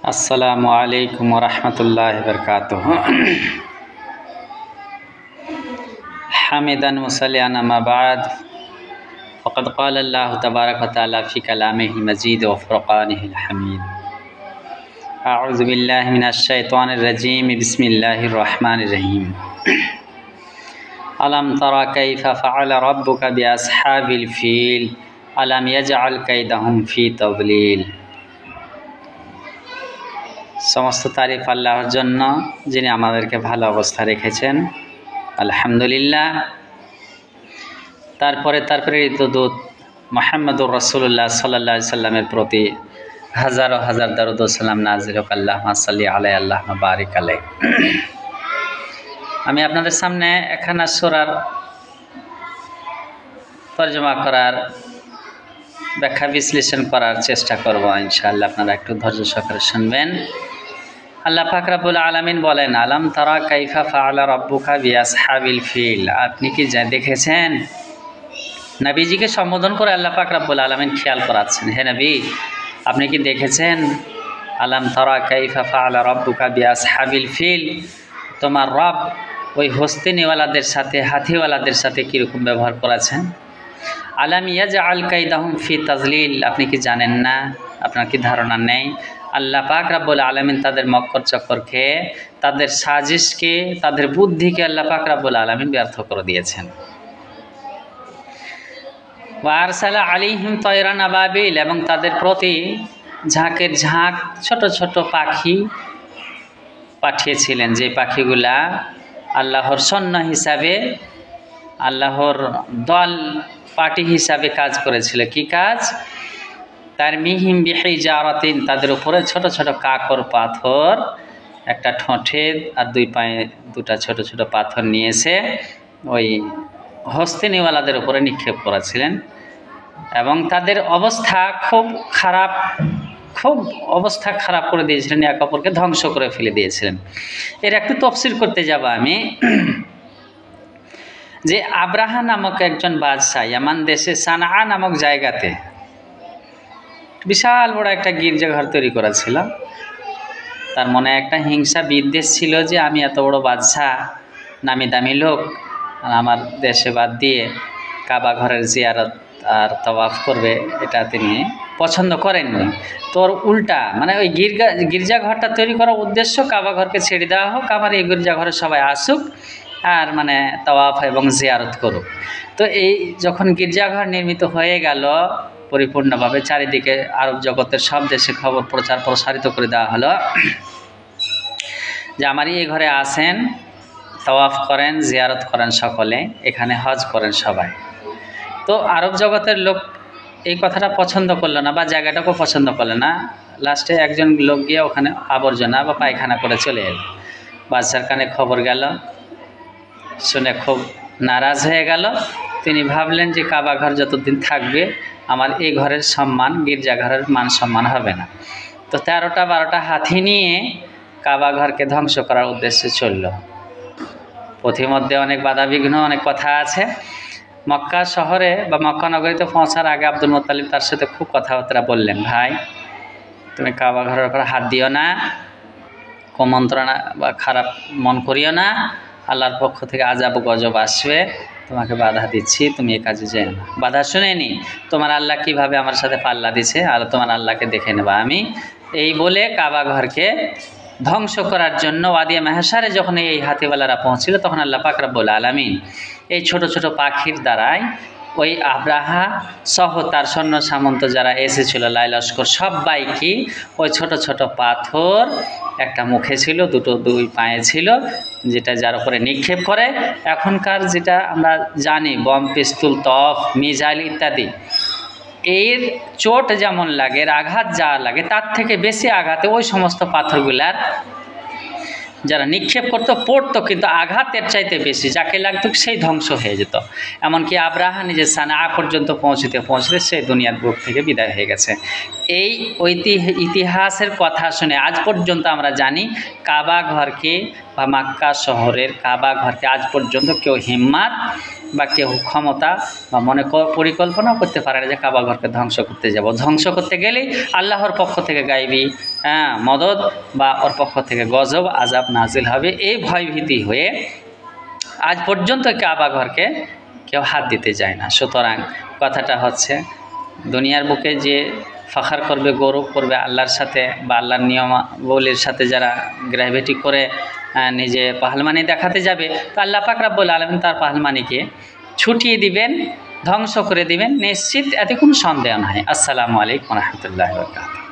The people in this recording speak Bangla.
अस्सलामु अलैकुम वरहमतुल्लाहि वबरकातुहू। हमिदन मुसल्लियन अम्मा बाद फ़क़द क़ाल अल्लाहु तबारक व तआला फ़ी कलामिहिल मजीद व फ़ुरक़ानिहिल हमीद। अऊज़ु बिल्लाहि मिनश शैतानिर रजीम। बिस्मिल्लाहिर रहमानिर रहीम। अलम तरा कैफ़ फ़अल रब्बुका बिअस्हाबिल फ़ील अलम यजअल कैदहुम फ़ी तज़लील। समस्त तारीफ आल्लाहर जन्य जिनि आमादेरके भालो अवस्था रेखेछेन, आलহামদুলিল্লাহ। तारपरे तार प्रेरित दूत मुहम्मदुर रसूलुल्लाह सल्लल्लाहु अलैहि वसल्लमेर प्रति हजारों हजार दरूद व सालाम नाजिल होक। अल्लाहुम्मा सल्ली अलैहि अल्लाहुम्मा बारिक अलैहि। आमी आपनादेर सामने एकखाना सूरार तर्जमा करार व्याख्या विश्लेषण करार चेष्टा करब इनशाআল্লাহ। আপনারা একটু ধৈর্য সহকারে শুনবেন। আল্লাহ পাক রব্বুল আলামিন বলেন, আলম তারা কাইফা ফাআলা রাব্বুকা বিআসহাবিল ফিল। আপনি কি দেখেছেন? নবীজিকে সম্বোধন করে আল্লাহ পাক রব্বুল আলামিন খেয়াল করাচ্ছেন, হে নবী আপনি কি দেখেছেন? আলম তারা কাইফা ফাআলা রাব্বুকা বিআসহাবিল ফিল, তোমার রব ওই হস্তিনেওয়ালাদের সাথে, হাতিওয়ালাদের সাথে কীরকম ব্যবহার করেছেন। আলাম ইয়াজআল কাইদাহুম ফি তাজলিল, আপনি কি জানেন না, আপনার কি ধারণা নেই আল্লাহ পাক রব্বুল আলামিন তাদের মক্কর চক্করকে, তাদের সাজিশকে, তাদের বুদ্ধিকে আল্লাহ পাক রব্বুল আলামিন ব্যর্থ করে দিয়েছেন। ওয়া আরসালা আলাইহিম তায়রান আবাবিল, এবং তাদের প্রতি ঝাঁকের ঝাঁক ছোট ছোট পাখি পাঠিয়েছিলেন, যে পাখিগুলা আল্লাহর সৈন্য হিসাবে, আল্লাহর দল পার্টি হিসাবে কাজ করেছিল। কি কাজ? তারমিহিম বিহিজারাতিন, তাদের উপরে ছোট ছোট কাকর পাথর, একটা ঠোঁটে আর দুই পায়ে দুটা ছোট ছোট পাথর নিয়েছে ওই হস্তিনেওয়ালাদের উপরে নিক্ষেপ করেছিলেন। এবং তাদের অবস্থা খুব খারাপ, খুব অবস্থা খারাপ করে দিয়েছিলেন, এক অপরকে ধ্বংস করে ফেলে দিয়েছিলেন। এর একটু তফসির করতে যাব আমি। যে আব্রাহা নামক একজন বাদশাহ ইয়ামান দেশে সানআ নামক জায়গাতে বিশাল বড় একটা গির্জাঘর তৈরি করেছিল। তার মনে একটা হিংসা বিদ্বেষ ছিল যে আমি এত বড় বাদশাহ, নামি দামি লোক, আর আমার দেশে বাদ দিয়ে কাবা ঘরের জিয়ারত আর তওয়াফ করবে, এটা তিনি পছন্দ করেননি। তোর উল্টা মানে ওই গির্জাঘরটা তৈরি করার উদ্দেশ্য কাবা ঘরকে ছেড়ে দেওয়া হোক, আমার এই গির্জাঘরে সবাই আসুক আর মানে তাওয়াফ এবং জিয়ারত করুক। তো এই যখন গির্জাঘর নির্মিত হয়ে গেল পরিপূর্ণভাবে, চারিদিকে আরব জগতের সব দেশে খবর প্রসারিত করে দেওয়া হলো যে আমারই এই ঘরে আসেন, তাওয়াফ করেন, জিয়ারত করেন, সকলে এখানে হজ করেন সবাই। তো আরব জগতের লোক এই কথাটা পছন্দ করলো না বা জায়গাটাকেও পছন্দ করলো না। লাস্টে একজন লোক গিয়ে ওখানে আবর্জনা বা পায়খানা করে চলে এলো। বাদশার কানে খবর গেল, শুনে খুব নারাজ হয়ে গেল। তিনি ভাবলেন যে কাবা ঘর যতদিন থাকবে আমার এই ঘরের সম্মান, গির্জাঘরের মান সম্মান হবে না। তো 13টা-12টা হাতি নিয়ে কাবা ঘরকে ধ্বংস করার উদ্দেশ্যে চলল। পথিমধ্যে অনেক বাধাবিঘ্ন, অনেক কথা আছে। মক্কা শহরে বা মক্কা নগরীতে পৌঁছার আগে আব্দুল মুত্তালিব তার সাথে খুব কথাবার্তা বললেন, ভাই তুমি কাবা ঘরের উপর হাত দিও না, কুমন্ত্রণা বা খারাপ মন করিও না, আল্লাহর পক্ষ থেকে আযাব গজব আসবে, তোমাকে বাধা দিচ্ছি, তুমি এই কাজে যেও না। বাধা শুনেনি, তোমার আল্লাহ কিভাবে আমার সাথে পাল্লা দিছে, আর তোমার আল্লাহকে দেখে নেবা আমি। এই বলে কাবা ঘরকে ধ্বংস করার জন্য ওয়াদিয়ে মাহশারে যখন এই হাতিওয়ালারা পৌঁছিল, তখন আল্লাহ পাক রব্বুল আলামিন এই ছোট ছোট পাখির দ্বারাই ওই আব্রাহা সহ তার সৈন্য সামন্ত যারা এসেছিল লাই লস্কর সবাইকে ওই ছোট ছোট পাথর, একটা মুখে ছিল, দুই পায়ে ছিল, যেটা যার উপরে নিক্ষেপ করে। এখনকার যেটা আমরা জানি বম, পিস্তল, তফ, মিসাইল ইত্যাদি, এর চোট যেমন লাগে, এর আঘাত যা লাগে তার থেকে বেশি আঘাতে ওই সমস্ত পাথরগুলার যারা নিক্ষেপ করতো পড়তো, কিন্তু আঘাতের চাইতে বেশি যাকে লাগতো সেই ধ্বংস হয়ে যেত। এমনকি আব্রাহা নিজে সানআ পর্যন্ত পৌঁছতে সে দুনিয়ার বুক থেকে বিদায় হয়ে গেছে। এই ইতিহাসের কথা শুনে আজ পর্যন্ত আমরা জানি কাবা ঘরকে বা মক্কা শহরের কাবা ঘরকে আজ পর্যন্ত কেউ হিম্মত বা কেউ ক্ষমতা বা মনে পরিকল্পনাও করতে পারে না যে কাবা ঘরকে ধ্বংস করতে যাব। ধ্বংস করতে গেলেই আল্লাহর পক্ষ থেকে গাইবি মদদ বা ওর পক্ষ থেকে গজব আজাব নাজিল হবে। এই ভয়ভীতি হয়ে আজ পর্যন্ত কাবা ঘরকে কেউ হাত দিতে যায় না। সুতরাং কথাটা হচ্ছে দুনিয়ার বুকে যে ফখর করবে, গৌরব করবে আল্লাহর সাথে বা আল্লাহর নিয়মাবলীর সাথে যারা গ্র্যাভিটি করে নিজে পাহলমানি দেখাতে যাবে, তো আল্লাহ পাক রব্বুল আলামিন তার পাহলমানিকে ছুটিয়ে দিবেন, ধ্বংস করে দিবেন নিশ্চিত, এতে কোনো সন্দেহ নাই। আসসালামু আলাইকুম ওয়া রাহমাতুল্লাহি ওয়া বারাকাতুহু।